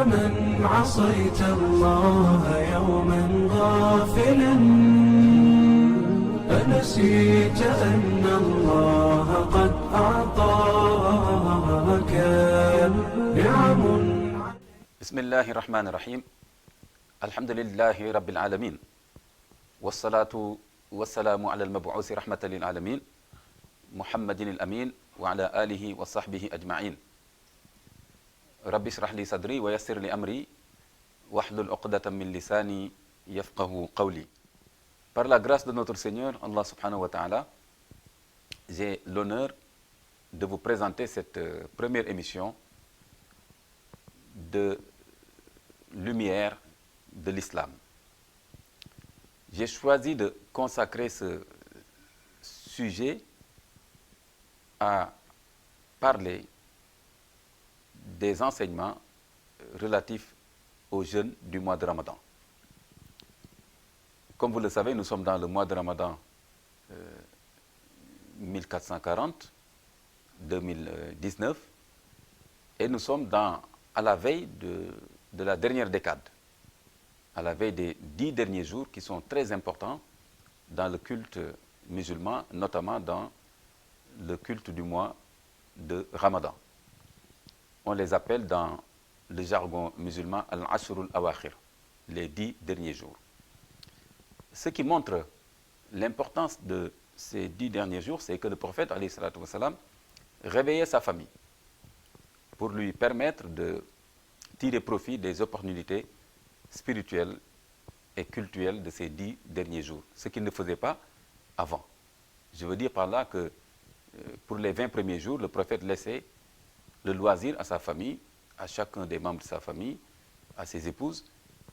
من عصيت الله يوما غافلا أنسيت أن الله قد أعطاك نعم. بسم الله الرحمن الرحيم. الحمد لله رب العالمين، والصلاة والسلام على المبعوث رحمة للعالمين محمد الأمين وعلى آله وصحبه أجمعين. رب اشرح لي صدري ويسر لي أمري واحلل عقدة من لساني يفقه قولي. Par la grâce de notre Seigneur, Allah subhanahu wa ta'ala, j'ai l'honneur de vous présenter cette première émission de lumière de l'islam. J'ai choisi de consacrer ce sujet à parler des enseignements relatifs aux jeûnes du mois de Ramadan. Comme vous le savez, nous sommes dans le mois de Ramadan 1440-2019 et nous sommes à la veille de la dernière décade, à la veille des 10 derniers jours qui sont très importants dans le culte musulman, notamment dans le culte du mois de Ramadan. On les appelle dans le jargon musulman al-Ashrul Awakhir, les 10 derniers jours. Ce qui montre l'importance de ces 10 derniers jours, c'est que le prophète alayhi salatu wassalam réveillait sa famille pour lui permettre de tirer profit des opportunités spirituelles et cultuelles de ces 10 derniers jours, ce qu'il ne faisait pas avant. Je veux dire par là que pour les 20 premiers jours, le prophète laissait le loisir à sa famille, à chacun des membres de sa famille, à ses épouses,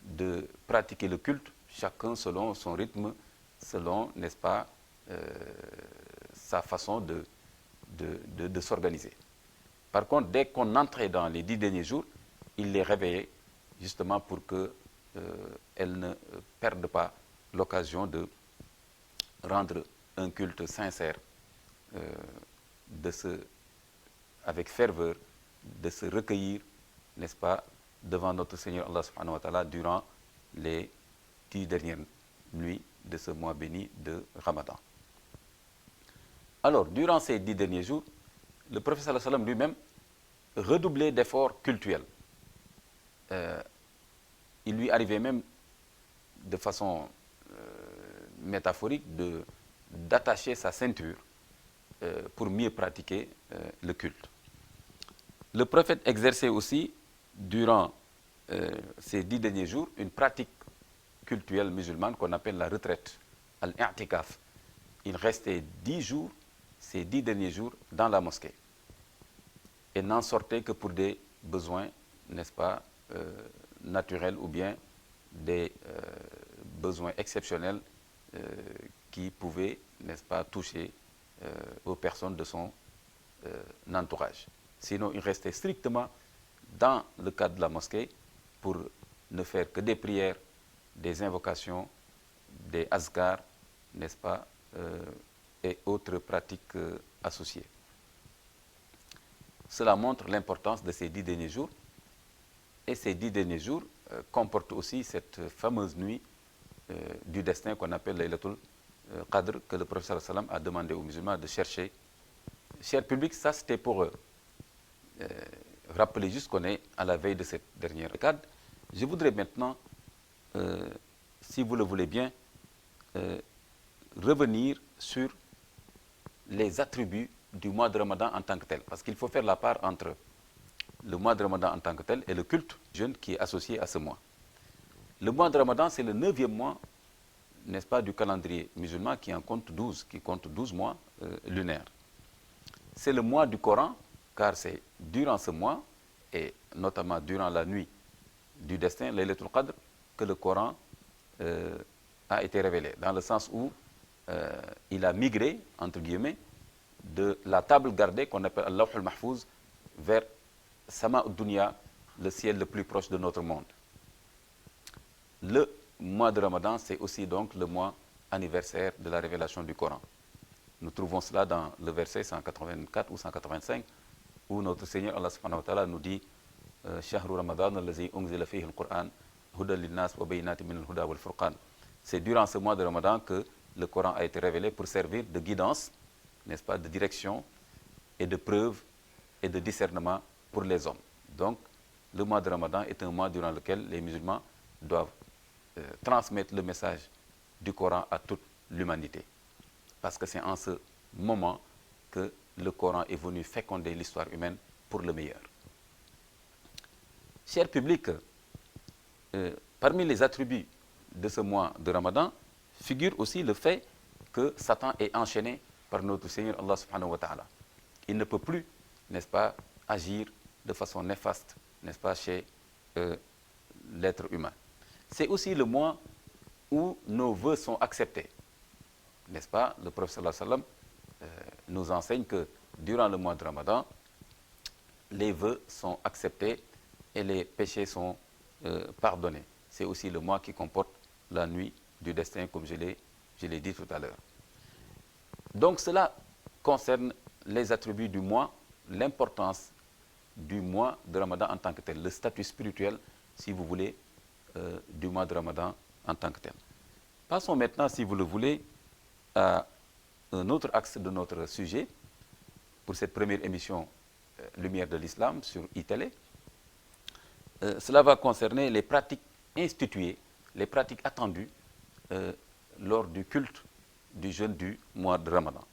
de pratiquer le culte, chacun selon son rythme, selon, n'est-ce pas, sa façon de s'organiser. Par contre, dès qu'on entrait dans les 10 derniers jours, il les réveillait justement pour qu'elles ne perdent pas l'occasion de rendre un culte sincère, avec ferveur, de se recueillir, n'est-ce pas, devant notre Seigneur Allah subhanahu wa ta'ala durant les 10 dernières nuits de ce mois béni de Ramadan. Alors, durant ces 10 derniers jours, le prophète sallallahu alayhi wa sallam lui-même redoublait d'efforts cultuels. Il lui arrivait même de façon métaphorique d'attacher sa ceinture pour mieux pratiquer le culte. Le prophète exerçait aussi, durant ces 10 derniers jours, une pratique cultuelle musulmane qu'on appelle la retraite, al-i'tikaf. Il restait 10 jours, ces 10 derniers jours, dans la mosquée. Et n'en sortait que pour des besoins, n'est-ce pas, naturels ou bien des besoins exceptionnels qui pouvaient, n'est-ce pas, toucher aux personnes de son entourage. Sinon, il restait strictement dans le cadre de la mosquée pour ne faire que des prières, des invocations, des azkars, n'est-ce pas, et autres pratiques associées. Cela montre l'importance de ces 10 derniers jours. Et ces 10 derniers jours comportent aussi cette fameuse nuit du destin qu'on appelle Laylatul Qadr, que le prophète sallallahu alayhi wa sallam a demandé aux musulmans de chercher. Cher public, ça c'était pour rappeler juste qu'on est à la veille de cette dernière décade. Je voudrais maintenant, si vous le voulez bien, revenir sur les attributs du mois de Ramadan en tant que tel. Parce qu'il faut faire la part entre le mois de Ramadan en tant que tel et le culte jeune qui est associé à ce mois. Le mois de Ramadan, c'est le 9e mois, n'est-ce pas, du calendrier musulman qui compte 12 mois lunaires. C'est le mois du Coran, car c'est durant ce mois, et notamment durant la nuit du destin, Laylatul Qadr, que le Coran a été révélé, dans le sens où il a migré, entre guillemets, de la table gardée qu'on appelle Al-Lawh al-Mahfouz vers Sama al-Dunya, le ciel le plus proche de notre monde. Le mois de Ramadan, c'est aussi donc le mois anniversaire de la révélation du Coran. Nous trouvons cela dans le verset 184 ou 185, où notre Seigneur Allah subhanahu wa ta'ala nous dit Shahru Ramadan allazi unzila fihi al-Qur'an hudan lin-nas wa bayyinatin min al-huda wal-furqan. C'est durant ce mois de Ramadan que le Coran a été révélé pour servir de guidance, n'est-ce pas, de direction et de preuve et de discernement pour les hommes. Donc, le mois de Ramadan est un mois durant lequel les musulmans doivent transmettre le message du Coran à toute l'humanité. Parce que c'est en ce moment que le Coran est venu féconder l'histoire humaine pour le meilleur. Cher public, parmi les attributs de ce mois de Ramadan figure aussi le fait que Satan est enchaîné par notre Seigneur Allah subhanahu wa ta'ala. Il ne peut plus, n'est-ce pas, agir de façon néfaste, n'est-ce pas, chez l'être humain. C'est aussi le mois où nos vœux sont acceptés, n'est-ce pas? Le prophète sallallahu alayhi wa sallam nous enseigne que durant le mois de Ramadan, les vœux sont acceptés et les péchés sont pardonnés. C'est aussi le mois qui comporte la nuit du destin, comme je l'ai dit tout à l'heure. Donc cela concerne les attributs du mois, l'importance du mois de Ramadan en tant que tel, le statut spirituel, si vous voulez, du mois de Ramadan en tant que tel. Passons maintenant, si vous le voulez, à un autre axe de notre sujet pour cette première émission Lumière de l'Islam sur iTélé. Cela va concerner les pratiques instituées, les pratiques attendues lors du culte du jeûne du mois de Ramadan.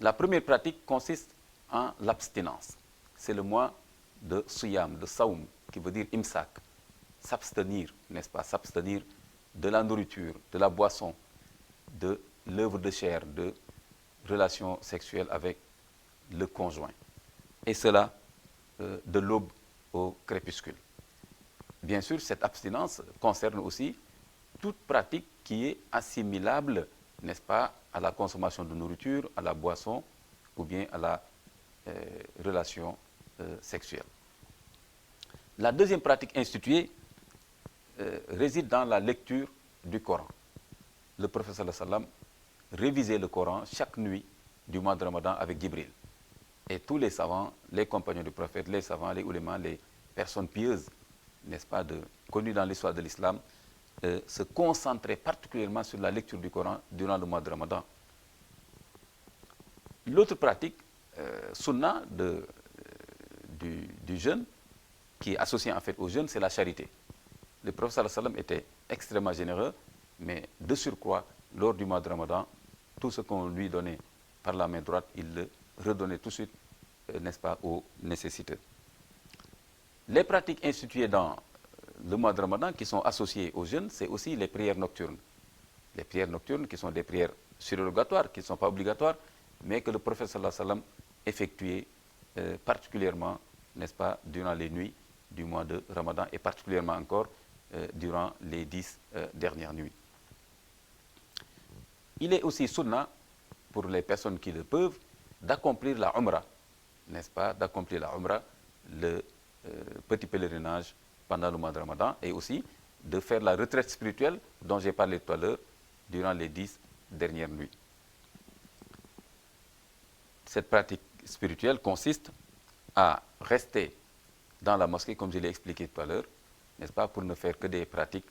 La première pratique consiste en l'abstinence. C'est le mois de Siyam, de Saoum, qui veut dire imsak, s'abstenir, n'est-ce pas, s'abstenir de la nourriture, de la boisson, de l'œuvre de chair, de relations sexuelles avec le conjoint. Et cela de l'aube au crépuscule. Bien sûr, cette abstinence concerne aussi toute pratique qui est assimilable, n'est-ce pas, à la consommation de nourriture, à la boisson ou bien à la relation sexuelle. La deuxième pratique instituée réside dans la lecture du Coran. Le prophète sallallahu alayhi wa sallam révisait le Coran chaque nuit du mois de Ramadan avec Jibril. Et tous les savants, les compagnons du prophète, les savants, les oulémas, les personnes pieuses, n'est-ce pas, connues dans l'histoire de l'islam, se concentraient particulièrement sur la lecture du Coran durant le mois de Ramadan. L'autre pratique, sunna du jeûne, qui est associée en fait au jeûne, c'est la charité. Le prophète sallallahu alayhi wa sallam était extrêmement généreux, mais de surcroît, lors du mois de Ramadan, tout ce qu'on lui donnait par la main droite, il le redonnait tout de suite, n'est-ce pas, aux nécessiteux. Les pratiques instituées dans le mois de Ramadan qui sont associées au jeûne, c'est aussi les prières nocturnes. Les prières nocturnes qui sont des prières surrogatoires, qui ne sont pas obligatoires, mais que le prophète sallallahu alayhi wa sallam effectuait particulièrement, n'est-ce pas, durant les nuits du mois de Ramadan et particulièrement encore durant les 10 dernières nuits. Il est aussi sunna pour les personnes qui le peuvent d'accomplir la Umrah, n'est-ce pas, d'accomplir la Umrah, le petit pèlerinage pendant le mois de Ramadan et aussi de faire la retraite spirituelle dont j'ai parlé tout à l'heure durant les 10 dernières nuits. Cette pratique spirituelle consiste à rester dans la mosquée, comme je l'ai expliqué tout à l'heure, n'est-ce pas, pour ne faire que des pratiques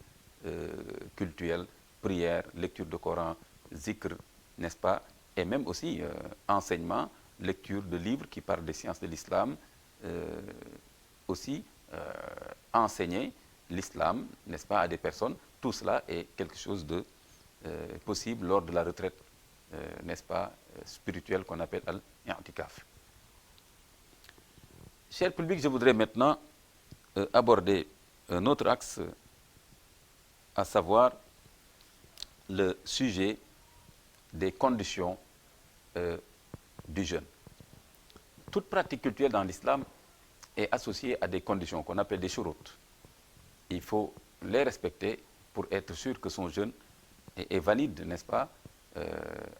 cultuelles, prières, lecture de Coran, zikr, n'est-ce pas, et même aussi enseignement, lecture de livres qui parlent des sciences de l'islam, aussi enseigner l'islam, n'est-ce pas, à des personnes. Tout cela est quelque chose de possible lors de la retraite, n'est-ce pas, spirituelle qu'on appelle al-i'tikaf. Cher public, je voudrais maintenant aborder un autre axe, à savoir le sujet des conditions du jeûne. Toute pratique culturelle dans l'islam est associée à des conditions qu'on appelle des shurut. Il faut les respecter pour être sûr que son jeûne est valide, n'est-ce pas,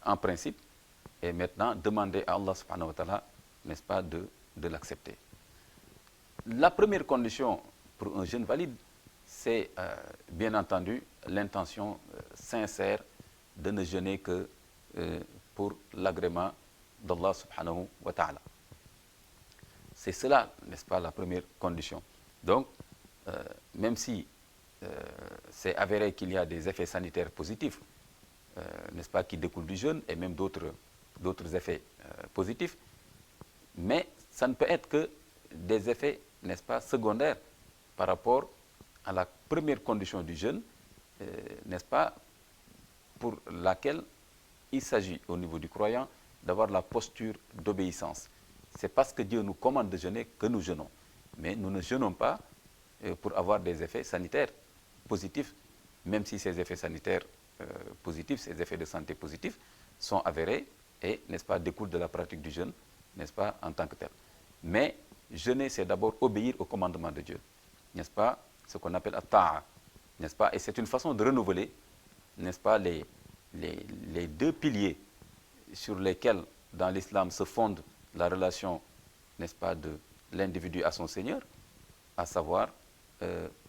en principe, et maintenant demander à Allah subhanahu wa ta'ala, n'est-ce pas, de l'accepter. La première condition pour un jeûne valide, c'est bien entendu l'intention sincère de ne jeûner que pour l'agrément d'Allah subhanahu wa ta'ala. C'est cela, n'est-ce pas, la première condition. Donc, même si c'est avéré qu'il y a des effets sanitaires positifs, n'est-ce pas, qui découlent du jeûne et même d'autres effets positifs, mais ça ne peut être que des effets, n'est-ce pas, secondaires par rapport à la première condition du jeûne, n'est-ce pas, pour laquelle il s'agit au niveau du croyant d'avoir la posture d'obéissance. C'est parce que Dieu nous commande de jeûner que nous jeûnons. Mais nous ne jeûnons pas pour avoir des effets sanitaires positifs, même si ces effets sanitaires positifs, ces effets de santé positifs, sont avérés et, n'est-ce pas, découlent de la pratique du jeûne, n'est-ce pas, en tant que tel. Mais jeûner, c'est d'abord obéir au commandement de Dieu, n'est-ce pas, ce qu'on appelle at-ta'a, n'est-ce pas, et c'est une façon de renouveler, n'est-ce pas, les deux piliers sur lesquels, dans l'islam, se fonde la relation, n'est-ce pas, de l'individu à son Seigneur, à savoir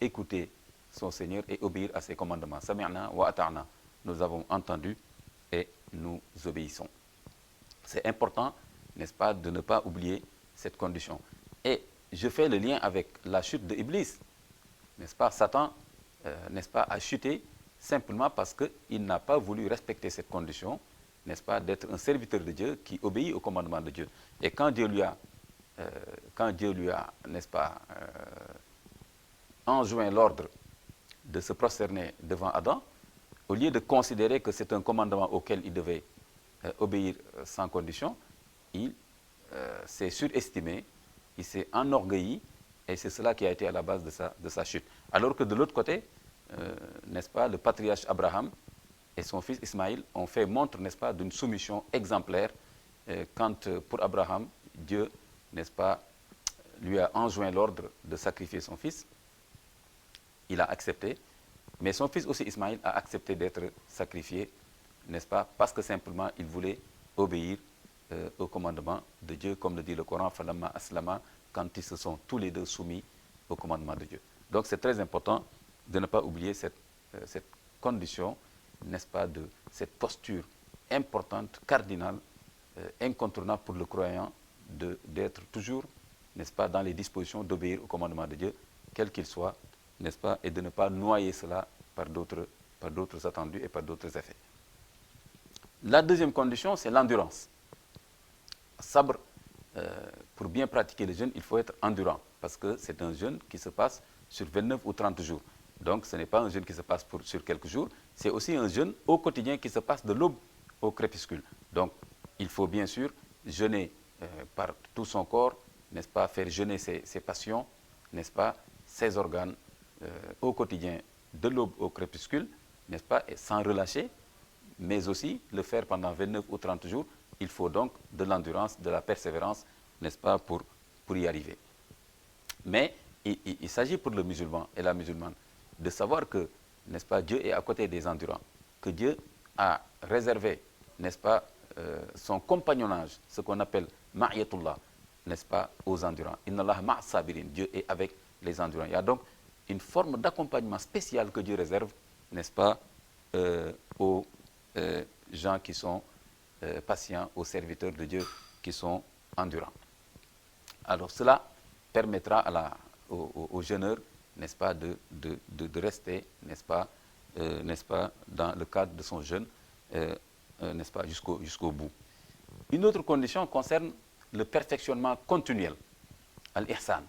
écouter son Seigneur et obéir à ses commandements. Sami'na wa ata'na. Nous avons entendu et nous obéissons. C'est important, n'est-ce pas, de ne pas oublier cette condition. Et je fais le lien avec la chute de Iblis, n'est-ce pas? Satan, n'est-ce pas, a chuté simplement parce qu'il n'a pas voulu respecter cette condition, n'est-ce pas, d'être un serviteur de Dieu qui obéit au commandement de Dieu. Et quand Dieu lui a, n'est-ce pas, enjoint l'ordre de se prosterner devant Adam, au lieu de considérer que c'est un commandement auquel il devait obéir sans condition, il s'est surestimé, il s'est enorgueilli, et c'est cela qui a été à la base de sa chute. Alors que de l'autre côté, n'est-ce pas, le patriarche Abraham et son fils Ismaïl ont fait montre, n'est-ce pas, d'une soumission exemplaire quand pour Abraham, Dieu, n'est-ce pas, lui a enjoint l'ordre de sacrifier son fils. Il a accepté, mais son fils aussi Ismaïl a accepté d'être sacrifié, n'est-ce pas, parce que simplement il voulait obéir au commandement de Dieu, comme le dit le Coran, falamma aslama, quand ils se sont tous les deux soumis au commandement de Dieu. Donc c'est très important de ne pas oublier cette condition, n'est-ce pas, de cette posture importante, cardinale, incontournable pour le croyant, d'être toujours, n'est-ce pas, dans les dispositions d'obéir au commandement de Dieu, quel qu'il soit, n'est-ce pas, et de ne pas noyer cela par d'autres attendus et par d'autres effets. La deuxième condition, c'est l'endurance. Sabr, pour bien pratiquer le jeûne, il faut être endurant, parce que c'est un jeûne qui se passe sur 29 ou 30 jours. Donc ce n'est pas un jeûne qui se passe sur quelques jours, c'est aussi un jeûne au quotidien qui se passe de l'aube au crépuscule. Donc il faut bien sûr jeûner par tout son corps, n'est-ce pas, faire jeûner ses passions, n'est-ce pas, ses organes au quotidien de l'aube au crépuscule, n'est-ce pas, et sans relâcher, mais aussi le faire pendant 29 ou 30 jours. Il faut donc de l'endurance, de la persévérance, n'est-ce pas, pour y arriver. Mais il s'agit pour le musulman et la musulmane de savoir que, n'est-ce pas, Dieu est à côté des endurants, que Dieu a réservé, n'est-ce pas, son compagnonnage, ce qu'on appelle ma'iyatullah, n'est-ce pas, aux endurants. Inna Allah ma'a sabirin, Dieu est avec les endurants. Il y a donc une forme d'accompagnement spécial que Dieu réserve, n'est-ce pas, aux gens qui sont patients, aux serviteurs de Dieu qui sont endurants. Alors cela permettra aux jeûneurs, n'est-ce pas, de rester, n'est-ce pas, dans le cadre de son jeûne, n'est-ce pas, jusqu'au bout. Une autre condition concerne le perfectionnement continuel, al-ihsan,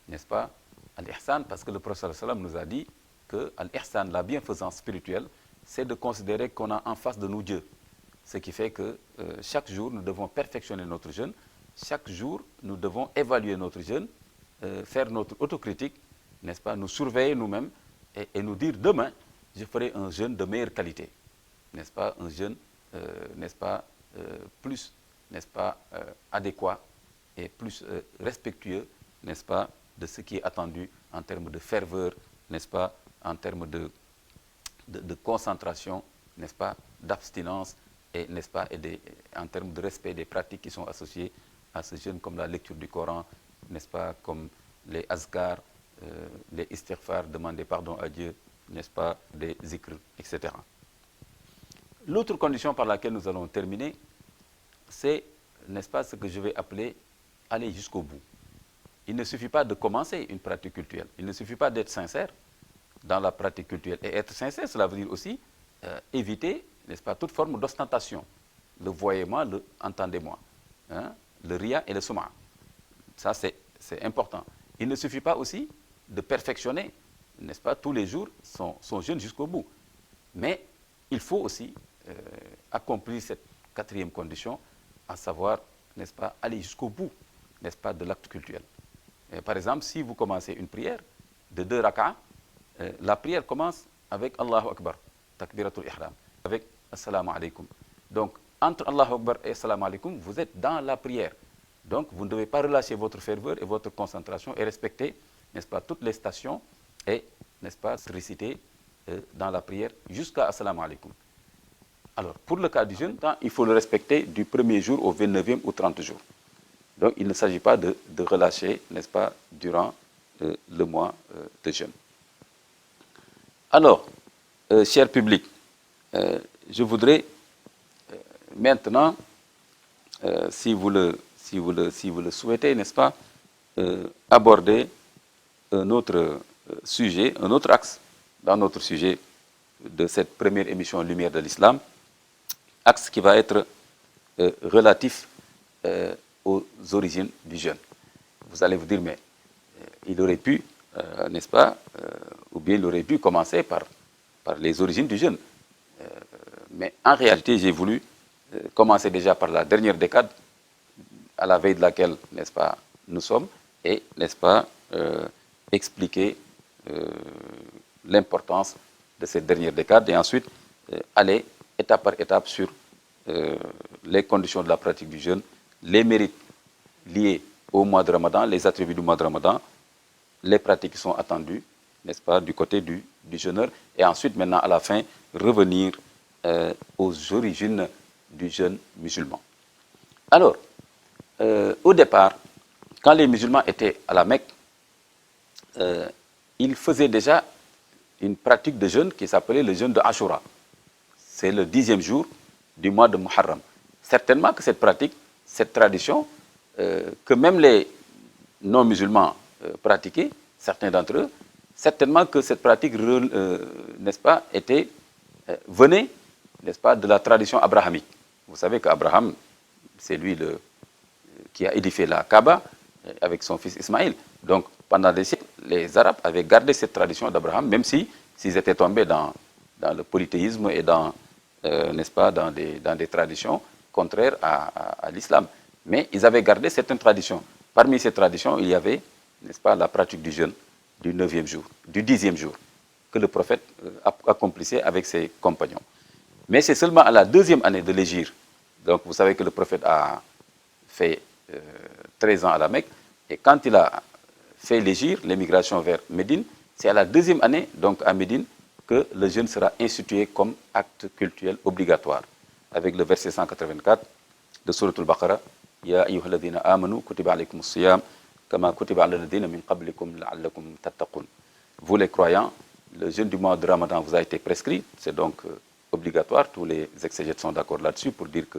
n'est-ce pas, al-ihsan, parce que le prophète sallam nous a dit que al-ihsan, la bienfaisance spirituelle, c'est de considérer qu'on a en face de nous Dieu. Ce qui fait que chaque jour, nous devons perfectionner notre jeûne. Chaque jour, nous devons évaluer notre jeûne, faire notre autocritique, n'est-ce pas, nous surveiller nous-mêmes et nous dire demain, je ferai un jeûne de meilleure qualité, n'est-ce pas, un jeûne, n'est-ce pas, plus, n'est-ce pas, adéquat et plus respectueux, n'est-ce pas, de ce qui est attendu en termes de ferveur, n'est-ce pas, en termes de concentration, n'est-ce pas, d'abstinence, et, n'est-ce pas, et en termes de respect des pratiques qui sont associées à ce jeûne, comme la lecture du Coran, n'est-ce pas, comme les azkars, les istighfar, demander pardon à Dieu, n'est-ce pas, des zikr, etc. L'autre condition par laquelle nous allons terminer, c'est, n'est-ce pas, ce que je vais appeler aller jusqu'au bout. il ne suffit pas de commencer une pratique cultuelle. Il ne suffit pas d'être sincère dans la pratique cultuelle. Et être sincère, cela veut dire aussi éviter, n'est-ce pas, toute forme d'ostentation. Le voyez-moi, le entendez-moi. Hein, le ria et le suma. Ça, c'est important. Il ne suffit pas aussi de perfectionner, n'est-ce pas, tous les jours son jeûne jusqu'au bout. Mais il faut aussi accomplir cette quatrième condition, à savoir, n'est-ce pas, aller jusqu'au bout, n'est-ce pas, de l'acte cultuel. Et par exemple, si vous commencez une prière de 2 rak'ah, la prière commence avec Allahu Akbar, takbiratul ihram, avec Assalamu alaikum. Donc, entre Allahu Akbar et Assalamu alaikum, vous êtes dans la prière. Donc, vous ne devez pas relâcher votre ferveur et votre concentration et respecter, n'est-ce pas, toutes les stations et, n'est-ce pas, réciter dans la prière jusqu'à Assalamu alaikum. Alors, pour le cas du jeûne, il faut le respecter du 1er jour au 29e ou 30 jours. Donc, il ne s'agit pas de relâcher, n'est-ce pas, durant le mois de jeûne. Alors, cher public, je voudrais maintenant, si vous le souhaitez, n'est-ce pas, aborder un autre sujet, un autre axe dans notre sujet de cette première émission Lumière de l'Islam, axe qui va être relatif aux origines du jeûne. Vous allez vous dire, mais il aurait pu, n'est-ce pas, ou bien il aurait pu commencer par les origines du jeûne. Mais en réalité, j'ai voulu commencer déjà par la dernière décade, à la veille de laquelle, n'est-ce pas, nous sommes, et, n'est-ce pas, expliquer l'importance de cette dernière décade, et ensuite aller étape par étape sur les conditions de la pratique du jeûne, les mérites liés au mois de Ramadan, les attributs du mois de Ramadan, les pratiques qui sont attendues, n'est-ce pas, du côté du jeûneur, et ensuite, maintenant, à la fin, revenir aux origines du jeûne musulman. Alors, au départ, quand les musulmans étaient à la Mecque, ils faisaient déjà une pratique de jeûne qui s'appelait le jeûne de Ashura. C'est le 10e jour du mois de Muharram. Certainement que cette pratique, cette tradition, que même les non-musulmans pratiquaient, certains d'entre eux, certainement que cette pratique, n'est-ce pas, venait, n'est-ce pas, de la tradition abrahamique. Vous savez qu'Abraham, c'est lui qui a édifié la Kaaba avec son fils Ismaïl. Donc, pendant des siècles, les Arabes avaient gardé cette tradition d'Abraham, même s'ils étaient tombés dans le polythéisme et n'est-ce pas, dans des traditions contraires à l'islam. Mais ils avaient gardé certaines traditions. Parmi ces traditions, il y avait, n'est-ce pas, la pratique du jeûne du 9e jour, du 10e jour, que le prophète accomplissait avec ses compagnons. Mais c'est seulement à la 2e année de l'hégire. Donc, vous savez que le prophète a fait 13 ans à la Mecque, et quand il a fait l'hégire, l'émigration vers Médine, c'est à la 2e année, donc à Médine, que le jeûne sera institué comme acte cultuel obligatoire, avec le verset 184 de Surat al-Baqarah, Ya ayyuhalladhina amanu kutiba alaykumus siyam kama kutiba ala alladhina min qablikum la'allakum tattaqun. Vous les croyants, le jeûne du mois de Ramadan vous a été prescrit, c'est donc obligatoire, tous les exégètes sont d'accord là-dessus pour dire que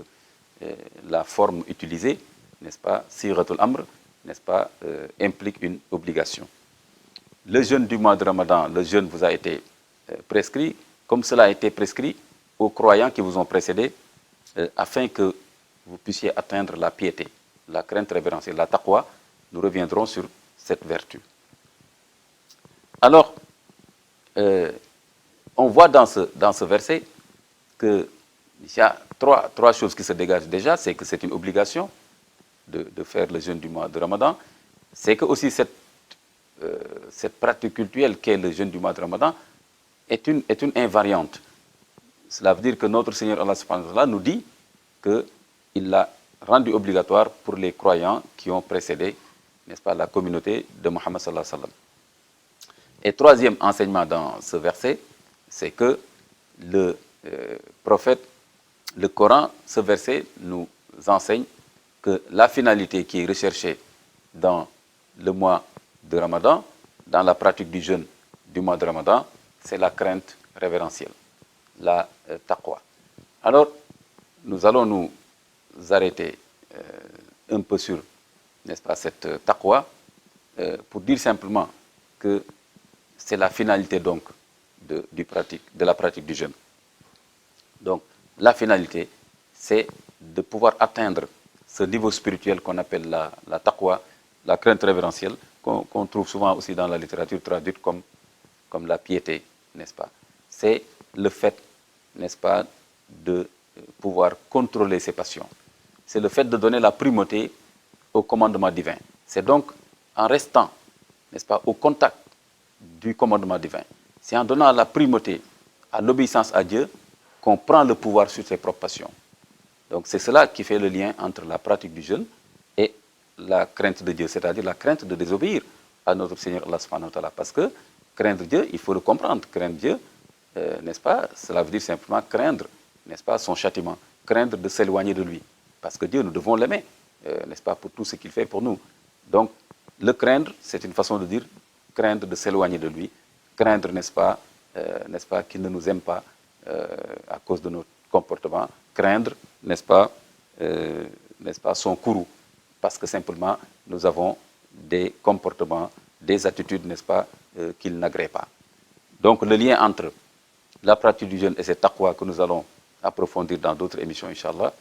la forme utilisée, n'est-ce pas, siratul amr, n'est-ce pas, implique une obligation. Le jeûne du mois de Ramadan, le jeûne vous a été prescrit, comme cela a été prescrit aux croyants qui vous ont précédés, afin que vous puissiez atteindre la piété, la crainte révérentielle, la taqwa. Nous reviendrons sur cette vertu. Alors, on voit dans ce verset qu'il y a trois choses qui se dégagent déjà. C'est que c'est une obligation de faire le jeûne du mois de Ramadan. C'est que aussi cette pratique cultuelle qu'est le jeûne du mois de Ramadan est une invariante. Cela veut dire que notre Seigneur Allah subhanahu wa ta'ala nous dit qu'il l'a rendu obligatoire pour les croyants qui ont précédé, n'est-ce pas, la communauté de Muhammad sallallahu alayhi wa sallam. Et troisième enseignement dans ce verset, c'est que le prophète, le Coran, ce verset nous enseigne que la finalité qui est recherchée dans le mois de Ramadan, dans la pratique du jeûne du mois de Ramadan, c'est la crainte révérentielle, la taqwa. Alors, nous allons nous arrêter un peu sur, n'est-ce pas, cette taqwa, pour dire simplement que c'est la finalité donc de la pratique du jeûne. Donc, la finalité, c'est de pouvoir atteindre ce niveau spirituel qu'on appelle la taqwa, la crainte révérentielle, qu'on trouve souvent aussi dans la littérature traduite comme la piété, n'est-ce pas? C'est le fait, n'est-ce pas, de pouvoir contrôler ses passions. C'est le fait de donner la primauté au commandement divin. C'est donc en restant, n'est-ce pas, au contact du commandement divin. C'est en donnant la primauté à l'obéissance à Dieu qu'on prend le pouvoir sur ses propres passions. Donc c'est cela qui fait le lien entre la pratique du jeûne et la crainte de Dieu, c'est-à-dire la crainte de désobéir à notre Seigneur Allah subhanahu wa ta'ala. Parce que craindre Dieu, il faut le comprendre. Craindre Dieu, n'est-ce pas, cela veut dire simplement craindre, n'est-ce pas, son châtiment. Craindre de s'éloigner de lui. Parce que Dieu, nous devons l'aimer, n'est-ce pas, pour tout ce qu'il fait pour nous. Donc, le craindre, c'est une façon de dire craindre de s'éloigner de lui. Craindre, n'est-ce pas, qu'il ne nous aime pas à cause de notre comportement. Craindre, n'est-ce pas, son courroux. Parce que simplement, nous avons des comportements, des attitudes, n'est-ce pas, qu'il n'agrée pas. Donc, le lien entre la pratique du jeûne et cette taqwa que nous allons approfondir dans d'autres émissions, Inch'Allah,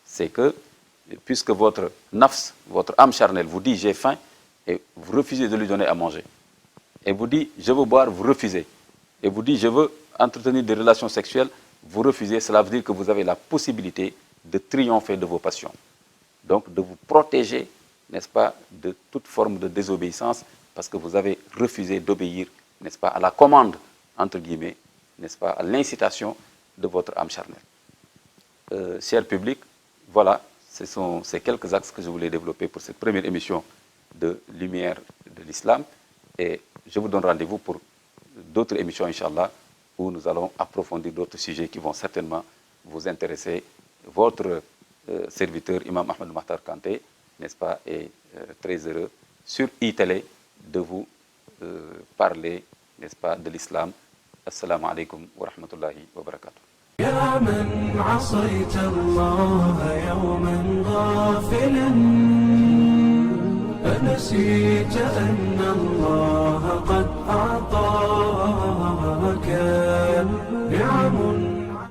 c'est que, puisque votre nafs, votre âme charnelle vous dit « j'ai faim » et vous refusez de lui donner à manger, et vous dit « je veux boire », vous refusez, et vous dit « je veux entretenir des relations sexuelles », vous refusez, cela veut dire que vous avez la possibilité de triompher de vos passions. Donc, de vous protéger, n'est-ce pas, de toute forme de désobéissance, parce que vous avez refusé d'obéir, n'est-ce pas, à la commande, entre guillemets, n'est-ce pas, à l'incitation de votre âme charnelle. Cher public, voilà, ce sont ces quelques axes que je voulais développer pour cette première émission de Lumière de l'Islam. Et je vous donne rendez-vous pour d'autres émissions, Inch'Allah, où nous allons approfondir d'autres sujets qui vont certainement vous intéresser. Votre serviteur, Imam Ahmed Mahtar Kanté, n'est-ce pas, est très heureux sur iTélé de vous parler, n'est-ce pas, de l'islam. Assalamu alaikum wa rahmatullahi wa barakatuh. يا من عصيت الله يوما غافلا أنسيت أن الله